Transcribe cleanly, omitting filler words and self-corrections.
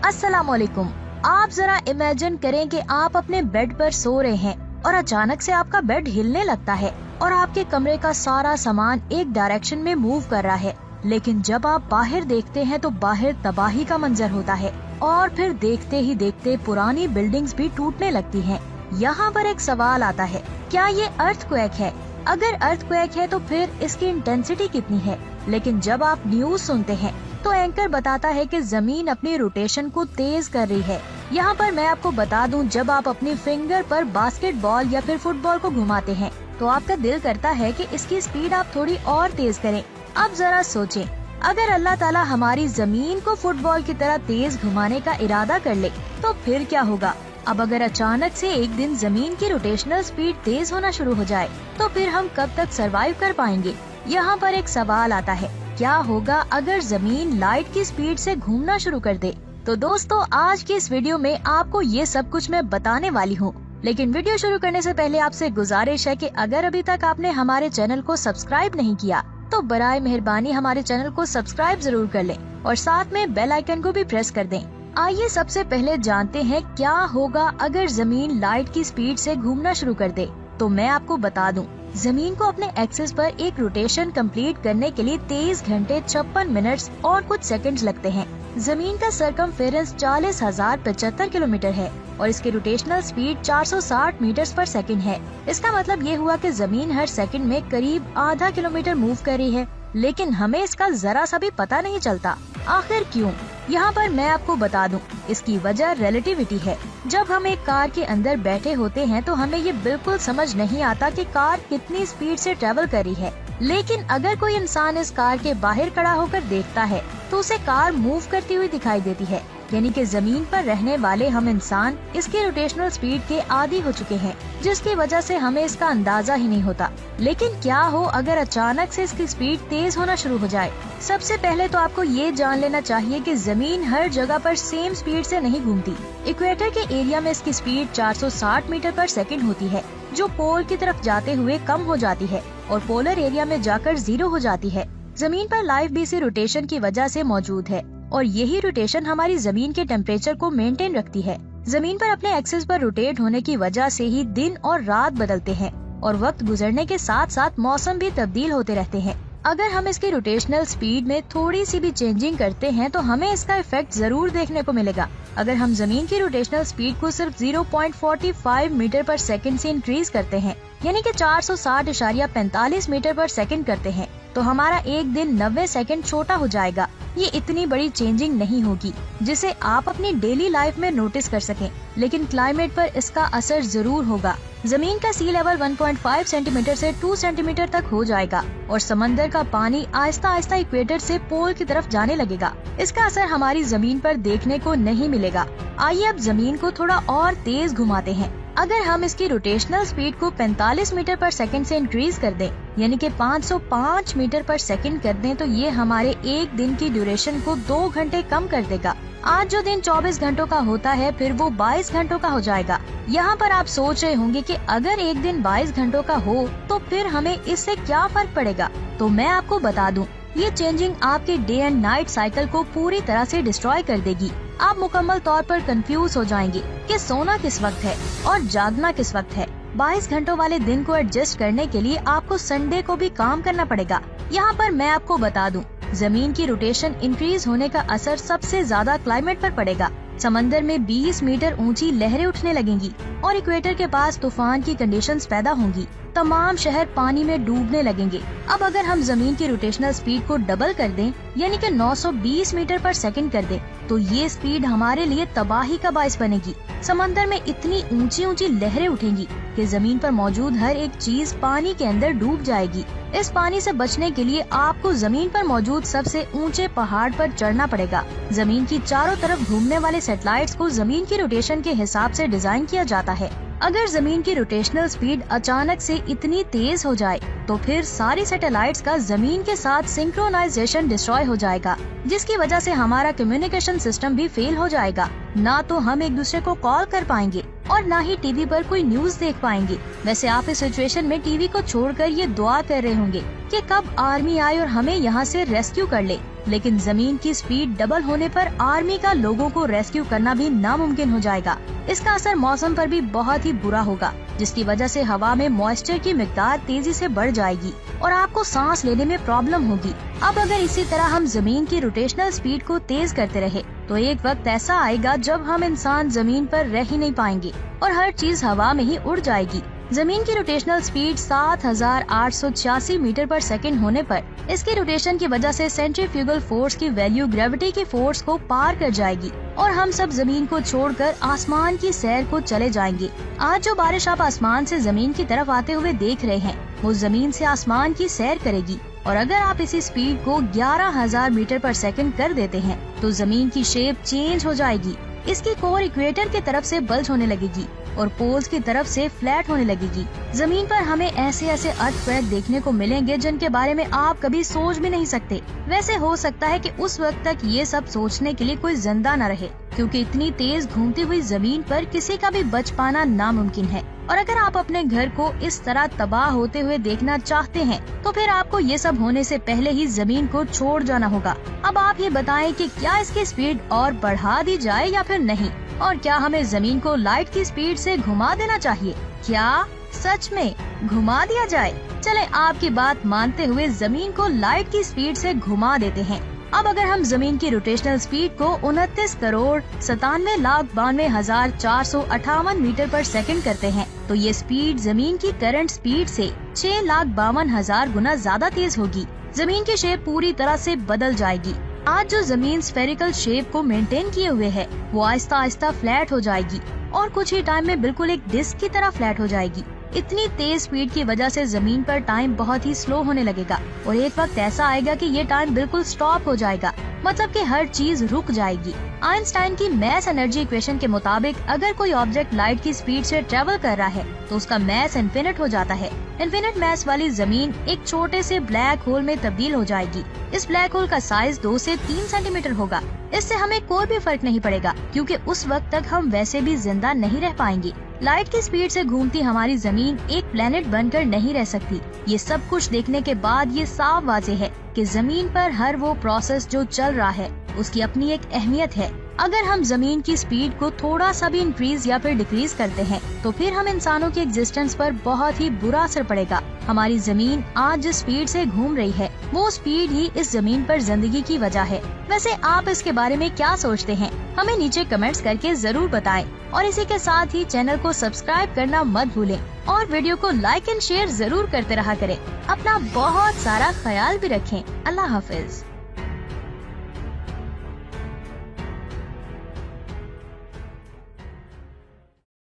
अस्सलामुअलैकुम। आप जरा इमेजिन करें कि आप अपने बेड पर सो रहे हैं और अचानक से आपका बेड हिलने लगता है और आपके कमरे का सारा सामान एक डायरेक्शन में मूव कर रहा है। लेकिन जब आप बाहर देखते हैं तो बाहर तबाही का मंजर होता है और फिर देखते ही देखते पुरानी बिल्डिंग्स भी टूटने लगती हैं। यहाँ पर एक सवाल आता है, क्या ये अर्थक्वेक है? अगर अर्थक्वेक है तो फिर इसकी इंटेंसिटी कितनी है? लेकिन जब आप न्यूज सुनते हैं तो एंकर बताता है कि जमीन अपनी रोटेशन को तेज कर रही है। यहाँ पर मैं आपको बता दूं, जब आप अपनी फिंगर पर बास्केटबॉल या फिर फुटबॉल को घुमाते हैं तो आपका दिल करता है कि इसकी स्पीड आप थोड़ी और तेज करें। अब जरा सोचें, अगर अल्लाह ताला हमारी जमीन को फुटबॉल की तरह तेज घुमाने का इरादा कर ले तो फिर क्या होगा? अब अगर अचानक से एक दिन जमीन की रोटेशनल स्पीड तेज होना शुरू हो जाए तो फिर हम कब तक सरवाइव कर पाएंगे? यहाँ पर एक सवाल आता है, क्या होगा अगर जमीन लाइट की स्पीड से घूमना शुरू कर दे? तो दोस्तों, आज की इस वीडियो में आपको ये सब कुछ मैं बताने वाली हूँ। लेकिन वीडियो शुरू करने से पहले आपसे गुजारिश है कि अगर अभी तक आपने हमारे चैनल को सब्सक्राइब नहीं किया तो बराए मेहरबानी हमारे चैनल को सब्सक्राइब जरूर कर लें और साथ में बेल आइकन को भी प्रेस कर दें। आइए सबसे पहले जानते हैं क्या होगा अगर जमीन लाइट की स्पीड से घूमना शुरू कर दे। तो मैं आपको बता दूं, जमीन को अपने एक्सिस पर एक रोटेशन कंप्लीट करने के लिए 23 घंटे 56 मिनट्स और कुछ सेकंड्स लगते हैं। जमीन का सरकमफेरेंस 40,075 किलोमीटर है और इसकी रोटेशनल स्पीड 460 मीटर्स पर सेकंड है। इसका मतलब ये हुआ कि जमीन हर सेकंड में करीब आधा किलोमीटर मूव कर रही है, लेकिन हमें इसका जरा सा भी पता नहीं चलता। आखिर क्यों? यहाँ पर मैं आपको बता दूं, इसकी वजह रिलेटिविटी है। जब हम एक कार के अंदर बैठे होते हैं तो हमें ये बिल्कुल समझ नहीं आता कि कार कितनी स्पीड से ट्रेवल कर रही है, लेकिन अगर कोई इंसान इस कार के बाहर खड़ा होकर देखता है तो उसे कार मूव करती हुई दिखाई देती है। यानी कि जमीन पर रहने वाले हम इंसान इसके रोटेशनल स्पीड के आदी हो चुके हैं, जिसकी वजह से हमें इसका अंदाजा ही नहीं होता। लेकिन क्या हो अगर अचानक से इसकी स्पीड तेज होना शुरू हो जाए? सबसे पहले तो आपको ये जान लेना चाहिए कि जमीन हर जगह पर सेम स्पीड से नहीं घूमती। इक्वेटर के एरिया में इसकी स्पीड 460 मीटर पर सेकंड होती है, जो पोल की तरफ जाते हुए कम हो जाती है और पोलर एरिया में जाकर 0 हो जाती है। जमीन पर लाइफ भी इसी रोटेशन की वजह से मौजूद है और यही रोटेशन हमारी जमीन के टेम्परेचर को मेंटेन रखती है। जमीन पर अपने एक्सिस पर रोटेट होने की वजह से ही दिन और रात बदलते हैं और वक्त गुजरने के साथ साथ मौसम भी तब्दील होते रहते हैं। अगर हम इसकी रोटेशनल स्पीड में थोड़ी सी भी चेंजिंग करते हैं तो हमें इसका इफेक्ट जरूर देखने को मिलेगा। अगर हम जमीन की रोटेशनल स्पीड को सिर्फ 0.45 मीटर पर सेकंड से इंक्रीज करते हैं, यानी कि 460.45 मीटर पर सेकंड करते हैं, तो हमारा एक दिन 90 सेकंड छोटा हो जाएगा। ये इतनी बड़ी चेंजिंग नहीं होगी जिसे आप अपनी डेली लाइफ में नोटिस कर सकें, लेकिन क्लाइमेट पर इसका असर जरूर होगा। जमीन का सी लेवल 1.5 सेंटीमीटर से 2 सेंटीमीटर तक हो जाएगा और समंदर का पानी आहिस्ता आहिस्ता इक्वेटर से पोल की तरफ जाने लगेगा। इसका असर हमारी जमीन पर देखने को नहीं मिलेगा। आइए अब जमीन को थोड़ा और तेज घुमाते हैं। अगर हम इसकी रोटेशनल स्पीड को 45 मीटर पर सेकंड से इंक्रीज कर दें, यानी कि 505 मीटर पर सेकंड कर दें, तो ये हमारे एक दिन की ड्यूरेशन को 2 घंटे कम कर देगा। आज जो दिन 24 घंटों का होता है फिर वो 22 घंटों का हो जाएगा। यहाँ पर आप सोच रहे होंगे कि अगर एक दिन 22 घंटों का हो तो फिर हमें इससे क्या फर्क पड़ेगा? तो मैं आपको बता दूं, ये चेंजिंग आपके डे एंड नाइट साइकिल को पूरी तरह से डिस्ट्रॉय कर देगी। आप मुकम्मल तौर पर कंफ्यूज हो जाएंगे कि सोना किस वक्त है और जागना किस वक्त है। 22 घंटों वाले दिन को एडजस्ट करने के लिए आपको संडे को भी काम करना पड़ेगा। यहाँ पर मैं आपको बता दूं, जमीन की रोटेशन इंक्रीज होने का असर सबसे ज्यादा क्लाइमेट पर पड़ेगा। समंदर में 20 मीटर ऊंची लहरें उठने लगेंगी और इक्वेटर के पास तूफान की कंडीशंस पैदा होंगी। तमाम शहर पानी में डूबने लगेंगे। अब अगर हम जमीन की रोटेशनल स्पीड को डबल कर दें, यानी कि 920 मीटर पर सेकंड कर दें, तो ये स्पीड हमारे लिए तबाही का बायस बनेगी। समंदर में इतनी ऊंची ऊंची लहरें उठेंगी कि जमीन पर मौजूद हर एक चीज पानी के अंदर डूब जाएगी। इस पानी से बचने के लिए आपको जमीन पर मौजूद सबसे ऊंचे पहाड़ पर चढ़ना पड़ेगा। जमीन की चारों तरफ घूमने वाले सैटेलाइट्स को जमीन की रोटेशन के हिसाब से डिजाइन किया जाता है। अगर जमीन की रोटेशनल स्पीड अचानक से इतनी तेज हो जाए तो फिर सारी सैटेलाइट्स का जमीन के साथ सिंक्रोनाइजेशन डिस्ट्रॉय हो जाएगा, जिसकी वजह से हमारा कम्युनिकेशन सिस्टम भी फेल हो जाएगा। ना तो हम एक दूसरे को कॉल कर पाएंगे और ना ही टीवी पर कोई न्यूज देख पाएंगे। वैसे आप इस सिचुएशन में टीवी को छोड़कर ये दुआ कर रहे होंगे कि कब आर्मी आए और हमें यहाँ से रेस्क्यू कर ले। लेकिन जमीन की स्पीड डबल होने पर आर्मी का लोगों को रेस्क्यू करना भी नामुमकिन हो जाएगा। इसका असर मौसम पर भी बहुत ही बुरा होगा, जिसकी वजह से हवा में मॉइस्चर की मिकदार तेजी से बढ़ जाएगी और आपको सांस लेने में प्रॉब्लम होगी। अब अगर इसी तरह हम जमीन की रोटेशनल स्पीड को तेज करते रहे तो एक वक्त ऐसा आएगा जब हम इंसान जमीन पर रह ही नहीं पाएंगे और हर चीज हवा में ही उड़ जाएगी। जमीन की रोटेशनल स्पीड 7,886 मीटर पर सेकंड होने पर इसके रोटेशन की वजह से सेंट्रीफ्यूगल फोर्स की वैल्यू ग्रेविटी की फोर्स को पार कर जाएगी और हम सब जमीन को छोड़कर आसमान की सैर को चले जाएंगे। आज जो बारिश आप आसमान से जमीन की तरफ आते हुए देख रहे हैं, वो जमीन से आसमान की सैर करेगी और अगर आप इसी स्पीड को 11,000 मीटर पर सेकंड कर देते हैं तो जमीन की शेप चेंज हो जाएगी। इसकी कोर इक्वेटर की तरफ से बल्ज होने लगेगी और पोल्स की तरफ से फ्लैट होने लगेगी। जमीन पर हमें ऐसे अर्थक्वेक देखने को मिलेंगे जिनके बारे में आप कभी सोच भी नहीं सकते। वैसे हो सकता है कि उस वक्त तक ये सब सोचने के लिए कोई जिंदा न रहे, क्योंकि इतनी तेज घूमती हुई जमीन पर किसी का भी बच पाना नामुमकिन है। और अगर आप अपने घर को इस तरह तबाह होते हुए देखना चाहते हैं तो फिर आपको ये सब होने से पहले ही जमीन को छोड़ जाना होगा। अब आप ये बताएं कि क्या इसकी स्पीड और बढ़ा दी जाए या फिर नहीं, और क्या हमें जमीन को लाइट की स्पीड से घुमा देना चाहिए? क्या सच में घुमा दिया जाए? चले आपकी बात मानते हुए जमीन को लाइट की स्पीड से घुमा देते हैं। अब अगर हम जमीन की रोटेशनल स्पीड को 29,97,92,458 मीटर पर सेकंड करते हैं तो ये स्पीड जमीन की करंट स्पीड से 6,52,000 गुना ज्यादा तेज होगी। जमीन की शेप पूरी तरह से बदल जाएगी। आज जो जमीन स्फेरिकल शेप को मेंटेन किए हुए है वो आहिस्ता आहिस्ता फ्लैट हो जाएगी और कुछ ही टाइम में बिल्कुल एक डिस्क की तरह फ्लैट हो जाएगी। इतनी तेज स्पीड की वजह से जमीन पर टाइम बहुत ही स्लो होने लगेगा और एक वक्त ऐसा आएगा कि ये टाइम बिल्कुल स्टॉप हो जाएगा, मतलब कि हर चीज रुक जाएगी। आइंस्टाइन की मैस एनर्जी इक्वेशन के मुताबिक अगर कोई ऑब्जेक्ट लाइट की स्पीड से ट्रेवल कर रहा है तो उसका मैस इन्फिनिट हो जाता है। इन्फिनिट मैस वाली जमीन एक छोटे से ब्लैक होल में तब्दील हो जाएगी। इस ब्लैक होल का साइज 2 से 3 सेंटीमीटर होगा। इससे हमें कोई भी फर्क नहीं पड़ेगा, क्योंकि उस वक्त तक हम वैसे भी जिंदा नहीं रह पाएंगे। लाइट की स्पीड से घूमती हमारी जमीन एक प्लेनेट बनकर नहीं रह सकती। ये सब कुछ देखने के बाद ये साफ वाज़ेह है कि जमीन पर हर वो प्रोसेस जो चल रहा है उसकी अपनी एक अहमियत है। अगर हम जमीन की स्पीड को थोड़ा सा भी इंक्रीज या फिर डिक्रीज करते हैं तो फिर हम इंसानों की एग्जिस्टेंस पर बहुत ही बुरा असर पड़ेगा। हमारी जमीन आज जिस स्पीड से घूम रही है वो स्पीड ही इस जमीन पर जिंदगी की वजह है। वैसे आप इसके बारे में क्या सोचते हैं? हमें नीचे कमेंट्स करके जरूर बताएं और इसी के साथ ही चैनल को सब्सक्राइब करना मत भूलें और वीडियो को लाइक एंड शेयर जरूर करते रहा करें। अपना बहुत सारा ख्याल भी रखें। अल्लाह हाफिज।